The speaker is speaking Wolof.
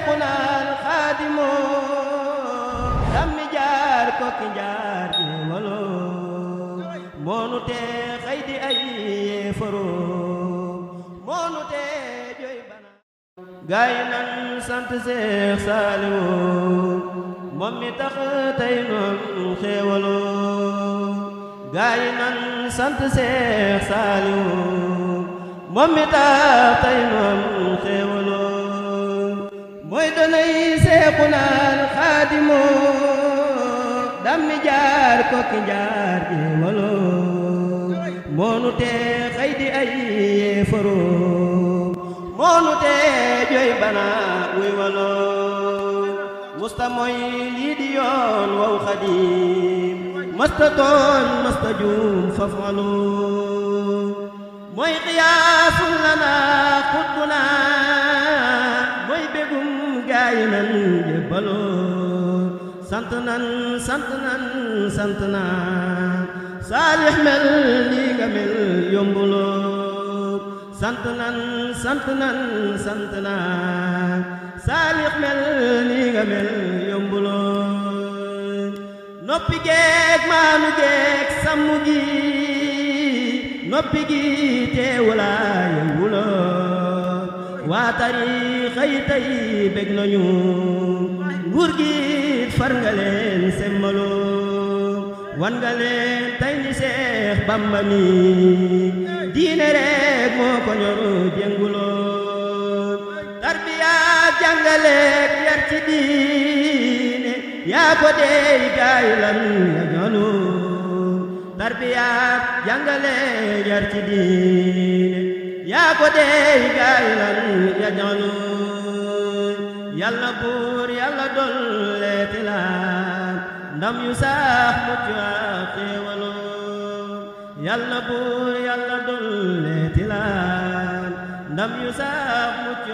seexuna alxaadimu dammi jaar kokki jaar jéewalo moonu tee xëy di ay yéefaro moonu tee joy bana gaay nan sant Seex Saaliwu moom mi tax tey noon xéewalo gaay nan sant Seex Saaliwu moom mi tax tey noon xéewalo mooy donay seexuna alxaadimu dammi jaar kokki jaar jéewalo moonu tee xëy di ay yéefaro moonu tee joy bana wuy walo musta mooy lii di yoon waw xadim masta tooñ masta juum faf walu mooy xiyaasul lana xutbuna mooy bégum gaay nan jébbalo sant nan sant nan sant nan saalix mel lii nga mel yombuloo sant nan sant nan sant nan saalix mel lii nga mel yombuloo noppi geek maanu geek sàmmu gi noppi gi teewulaa yënguloo waa tariixa yi tey bég nañu nguur gi far nga leen semmaloo wan nga leen tey ni Seex Bamba mi diine rek moo ko ñor jénguloo tarbiya jàngaleek yar ci diine yaa ko dey gaay lan ya ñolu tarbiya jàngaleek yar ci diine yaa ko dey gaay lan ya ñolu yàlla buur yàlla dolleeti la ndam yu sax mucc ak xéewalo yàlla buur yàlla dolleeti la ndam yu sax mucc